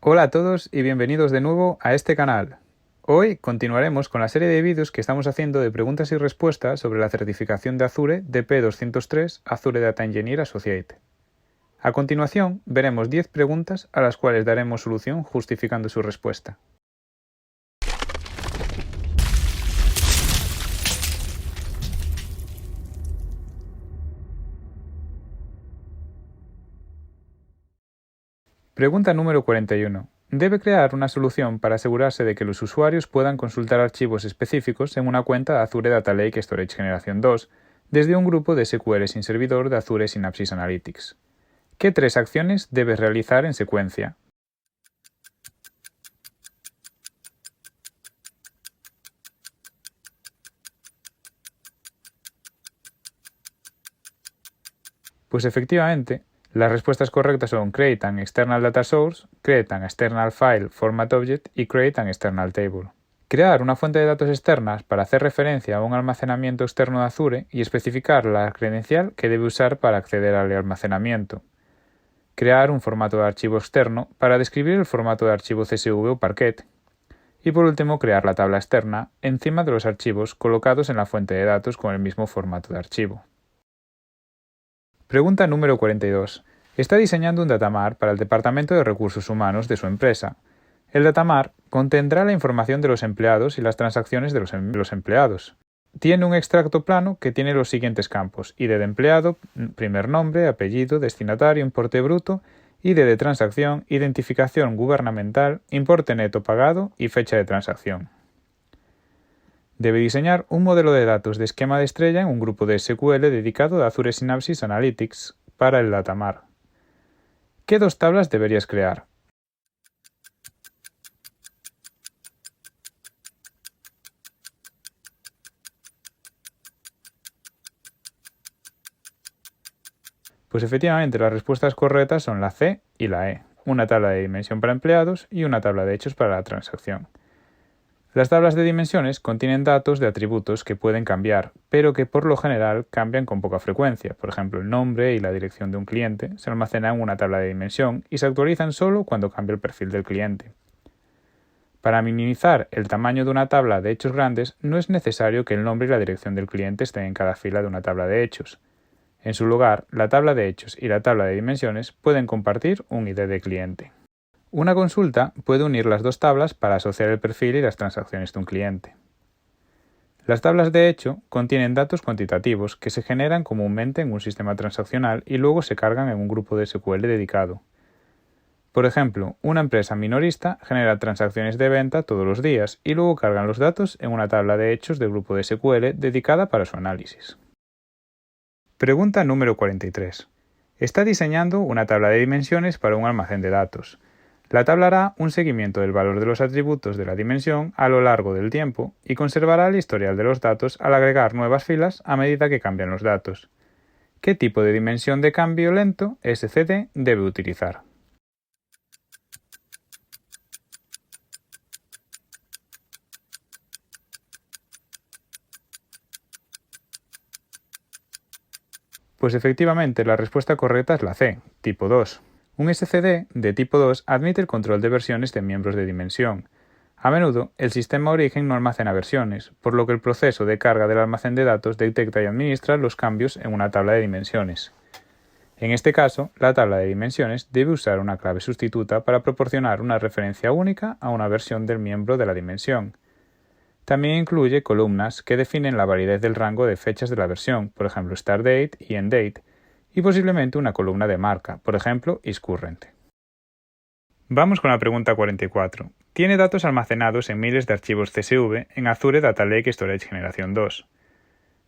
Hola a todos y bienvenidos de nuevo a este canal. Hoy continuaremos con la serie de vídeos que estamos haciendo de preguntas y respuestas sobre la certificación de Azure DP203 Azure Data Engineer Associate. A continuación veremos 10 preguntas a las cuales daremos solución justificando su respuesta. Pregunta número 41. Debe crear una solución para asegurarse de que los usuarios puedan consultar archivos específicos en una cuenta de Azure Data Lake Storage Generación 2 desde un grupo de SQL sin servidor de Azure Synapse Analytics. ¿Qué 3 acciones debes realizar en secuencia? Pues efectivamente, las respuestas correctas son Create an External Data Source, Create an External File Format Object y Create an External Table. Crear una fuente de datos externas para hacer referencia a un almacenamiento externo de Azure y especificar la credencial que debe usar para acceder al almacenamiento. Crear un formato de archivo externo para describir el formato de archivo CSV o Parquet. Y por último, crear la tabla externa encima de los archivos colocados en la fuente de datos con el mismo formato de archivo. Pregunta número 42. Está diseñando un datamar para el Departamento de Recursos Humanos de su empresa. El datamar contendrá la información de los empleados y las transacciones de los empleados. Tiene un extracto plano que tiene los siguientes campos: ID de empleado, primer nombre, apellido, destinatario, importe bruto, ID de transacción, identificación gubernamental, importe neto pagado y fecha de transacción. Debe diseñar un modelo de datos de esquema de estrella en un grupo de SQL dedicado a Azure Synapse Analytics para el datamar. ¿Qué 2 tablas deberías crear? Pues efectivamente las respuestas correctas son la C y la E, una tabla de dimensión para empleados y una tabla de hechos para la transacción. Las tablas de dimensiones contienen datos de atributos que pueden cambiar, pero que por lo general cambian con poca frecuencia. Por ejemplo, el nombre y la dirección de un cliente se almacenan en una tabla de dimensión y se actualizan solo cuando cambia el perfil del cliente. Para minimizar el tamaño de una tabla de hechos grandes, no es necesario que el nombre y la dirección del cliente estén en cada fila de una tabla de hechos. En su lugar, la tabla de hechos y la tabla de dimensiones pueden compartir un ID de cliente. Una consulta puede unir las 2 tablas para asociar el perfil y las transacciones de un cliente. Las tablas de hecho contienen datos cuantitativos que se generan comúnmente en un sistema transaccional y luego se cargan en un grupo de SQL dedicado. Por ejemplo, una empresa minorista genera transacciones de venta todos los días y luego cargan los datos en una tabla de hechos del grupo de SQL dedicada para su análisis. Pregunta número 43. Está diseñando una tabla de dimensiones para un almacén de datos. La tabla hará un seguimiento del valor de los atributos de la dimensión a lo largo del tiempo y conservará el historial de los datos al agregar nuevas filas a medida que cambian los datos. ¿Qué tipo de dimensión de cambio lento, SCD, debe utilizar? Pues efectivamente la respuesta correcta es la C, tipo 2. Un SCD de tipo 2 admite el control de versiones de miembros de dimensión. A menudo, el sistema origen no almacena versiones, por lo que el proceso de carga del almacén de datos detecta y administra los cambios en una tabla de dimensiones. En este caso, la tabla de dimensiones debe usar una clave sustituta para proporcionar una referencia única a una versión del miembro de la dimensión. También incluye columnas que definen la validez del rango de fechas de la versión, por ejemplo Start Date y End Date, y posiblemente una columna de marca, por ejemplo isCurrent. Vamos con la pregunta 44. Tiene datos almacenados en miles de archivos CSV en Azure Data Lake Storage Generación 2.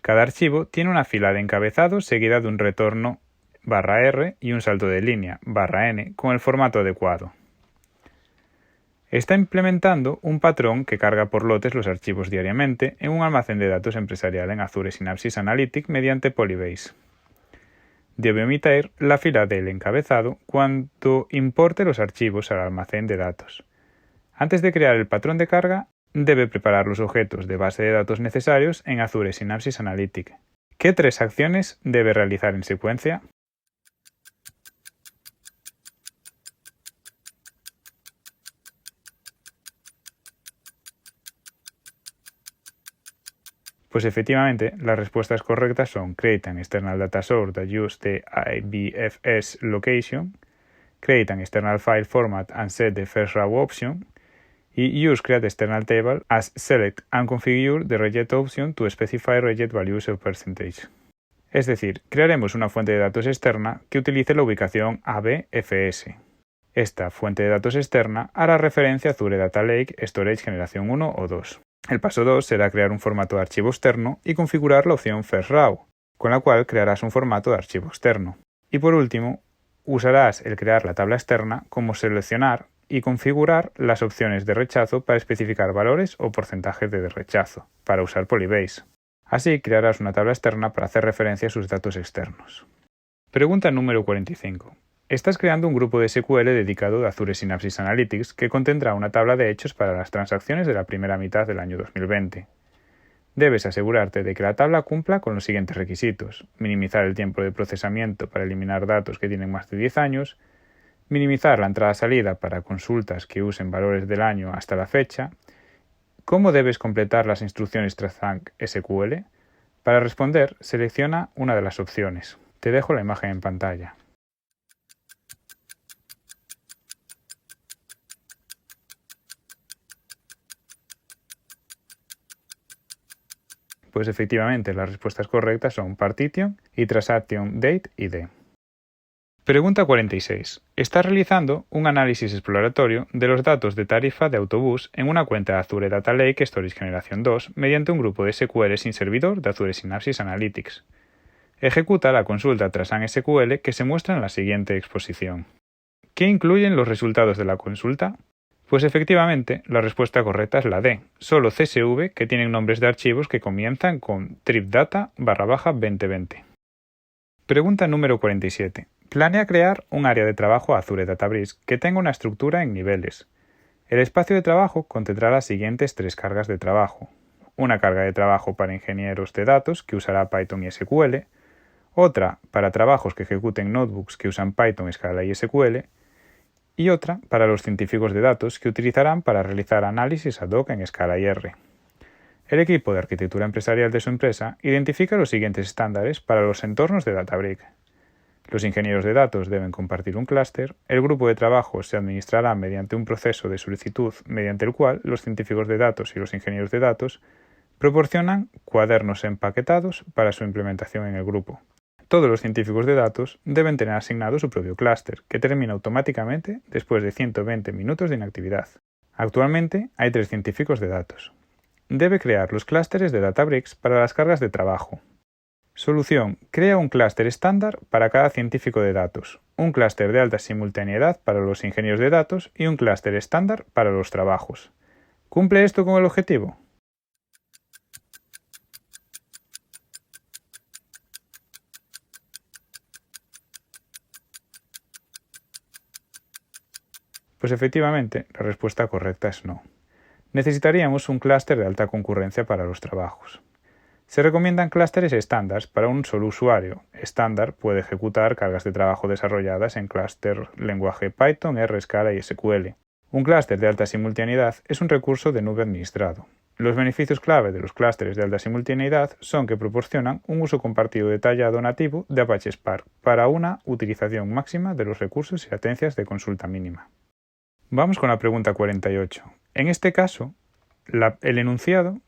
Cada archivo tiene una fila de encabezados seguida de un retorno /R y un salto de línea /N con el formato adecuado. Está implementando un patrón que carga por lotes los archivos diariamente en un almacén de datos empresarial en Azure Synapse Analytics mediante Polybase. Debe omitir la fila del encabezado cuando importe los archivos al almacén de datos. Antes de crear el patrón de carga, debe preparar los objetos de base de datos necesarios en Azure Synapse Analytics. ¿Qué 3 acciones debe realizar en secuencia? Pues efectivamente, las respuestas correctas son Create an external data source that use the IBFS location, Create an external file format and set the first row option, y Use create external table as select and configure the reject option to specify reject values of percentage. Es decir, crearemos una fuente de datos externa que utilice la ubicación ABFS. Esta fuente de datos externa hará referencia a Azure Data Lake Storage Generación 1 o 2. El paso 2 será crear un formato de archivo externo y configurar la opción First Row, con la cual crearás un formato de archivo externo. Y por último, usarás el crear la tabla externa como seleccionar y configurar las opciones de rechazo para especificar valores o porcentajes de rechazo, para usar Polybase. Así crearás una tabla externa para hacer referencia a sus datos externos. Pregunta número 45. Estás creando un grupo de SQL dedicado a Azure Synapse Analytics que contendrá una tabla de hechos para las transacciones de la primera mitad del año 2020. Debes asegurarte de que la tabla cumpla con los siguientes requisitos: minimizar el tiempo de procesamiento para eliminar datos que tienen más de 10 años, minimizar la entrada-salida para consultas que usen valores del año hasta la fecha. ¿Cómo debes completar las instrucciones Transact SQL? Para responder, selecciona una de las opciones. Te dejo la imagen en pantalla. Pues efectivamente, las respuestas correctas son Partition y Transaction Date ID. Pregunta 46. Estás realizando un análisis exploratorio de los datos de tarifa de autobús en una cuenta de Azure Data Lake Storage Generación 2 mediante un grupo de SQL sin servidor de Azure Synapse Analytics. Ejecuta la consulta Transact SQL que se muestra en la siguiente exposición. ¿Qué incluyen los resultados de la consulta? Pues efectivamente, la respuesta correcta es la D. Solo CSV que tienen nombres de archivos que comienzan con tripdata_2020. Pregunta número 47. Planea crear un área de trabajo Azure Databricks que tenga una estructura en niveles. El espacio de trabajo contendrá las siguientes 3 cargas de trabajo. Una carga de trabajo para ingenieros de datos que usará Python y SQL, otra para trabajos que ejecuten notebooks que usan Python, Scala y SQL, y otra para los científicos de datos que utilizarán para realizar análisis ad hoc en Scala y R. El equipo de arquitectura empresarial de su empresa identifica los siguientes estándares para los entornos de Databricks. Los ingenieros de datos deben compartir un clúster, el grupo de trabajo se administrará mediante un proceso de solicitud mediante el cual los científicos de datos y los ingenieros de datos proporcionan cuadernos empaquetados para su implementación en el grupo. Todos los científicos de datos deben tener asignado su propio clúster, que termina automáticamente después de 120 minutos de inactividad. Actualmente hay 3 científicos de datos. Debe crear los clústeres de Databricks para las cargas de trabajo. Solución: crea un clúster estándar para cada científico de datos, un clúster de alta simultaneidad para los ingenieros de datos y un clúster estándar para los trabajos. ¿Cumple esto con el objetivo? Pues efectivamente, la respuesta correcta es no. Necesitaríamos un clúster de alta concurrencia para los trabajos. Se recomiendan clústeres estándar para un solo usuario. Estándar puede ejecutar cargas de trabajo desarrolladas en clúster lenguaje Python, R, Scala y SQL. Un clúster de alta simultaneidad es un recurso de nube administrado. Los beneficios clave de los clústeres de alta simultaneidad son que proporcionan un uso compartido detallado nativo de Apache Spark para una utilización máxima de los recursos y latencias de consulta mínima. Vamos con la pregunta 48. En este caso, el enunciado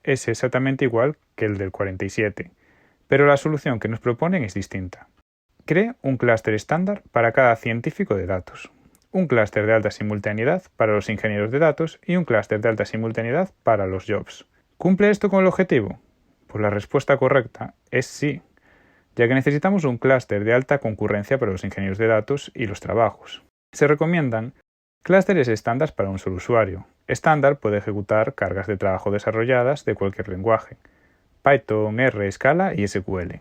es exactamente igual que el del 47, pero la solución que nos proponen es distinta. Cree un clúster estándar para cada científico de datos, un clúster de alta simultaneidad para los ingenieros de datos y un clúster de alta simultaneidad para los jobs. ¿Cumple esto con el objetivo? Pues la respuesta correcta es sí, ya que necesitamos un clúster de alta concurrencia para los ingenieros de datos y los trabajos. Se recomiendan clústeres estándar para un solo usuario. Estándar puede ejecutar cargas de trabajo desarrolladas de cualquier lenguaje, Python, R, Scala y SQL.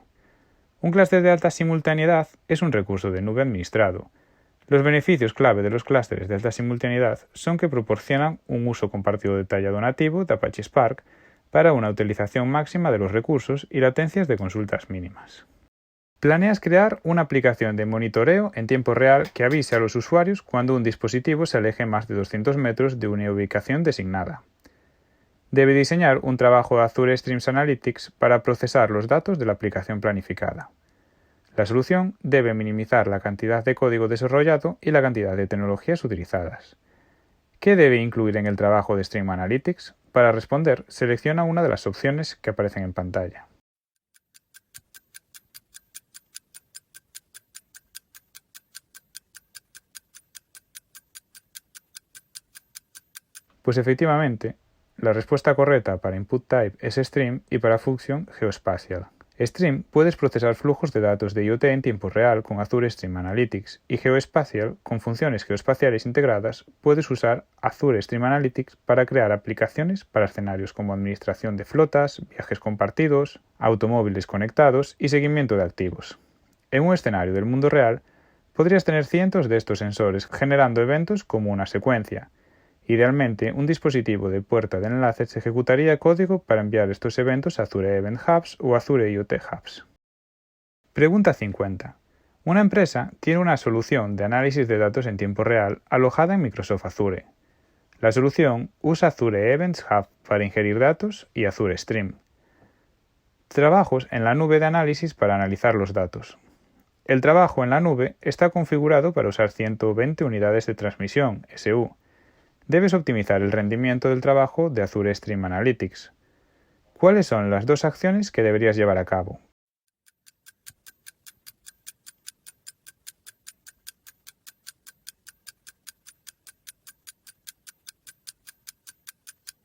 Un clúster de alta simultaneidad es un recurso de nube administrado. Los beneficios clave de los clústeres de alta simultaneidad son que proporcionan un uso compartido detallado nativo de Apache Spark para una utilización máxima de los recursos y latencias de consultas mínimas. Planeas crear una aplicación de monitoreo en tiempo real que avise a los usuarios cuando un dispositivo se aleje más de 200 metros de una ubicación designada. Debe diseñar un trabajo de Azure Streams Analytics para procesar los datos de la aplicación planificada. La solución debe minimizar la cantidad de código desarrollado y la cantidad de tecnologías utilizadas. ¿Qué debe incluir en el trabajo de Stream Analytics? Para responder, selecciona una de las opciones que aparecen en pantalla. Pues efectivamente, la respuesta correcta para input type es Stream y para function Geospatial. Stream puedes procesar flujos de datos de IoT en tiempo real con Azure Stream Analytics y Geospatial, con funciones geoespaciales integradas, puedes usar Azure Stream Analytics para crear aplicaciones para escenarios como administración de flotas, viajes compartidos, automóviles conectados y seguimiento de activos. En un escenario del mundo real, podrías tener cientos de estos sensores generando eventos como una secuencia. Idealmente, un dispositivo de puerta de enlaces ejecutaría código para enviar estos eventos a Azure Event Hubs o Azure IoT Hubs. Pregunta 50. Una empresa tiene una solución de análisis de datos en tiempo real alojada en Microsoft Azure. La solución usa Azure Events Hub para ingerir datos y Azure Stream. Trabajos en la nube de análisis para analizar los datos. El trabajo en la nube está configurado para usar 120 unidades de transmisión, SU. Debes optimizar el rendimiento del trabajo de Azure Stream Analytics. ¿Cuáles son las dos acciones que deberías llevar a cabo?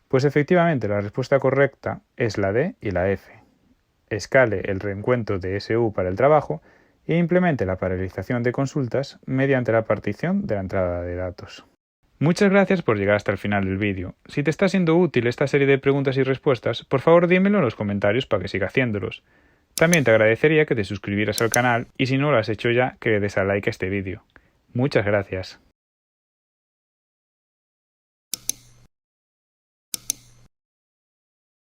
Pues efectivamente la respuesta correcta es la D y la F. Escale el reencuentro de SU para el trabajo e implemente la paralización de consultas mediante la partición de la entrada de datos. Muchas gracias por llegar hasta el final del vídeo. Si te está siendo útil esta serie de preguntas y respuestas, por favor dímelo en los comentarios para que siga haciéndolos. También te agradecería que te suscribieras al canal y si no lo has hecho ya, que le des a like a este vídeo. Muchas gracias.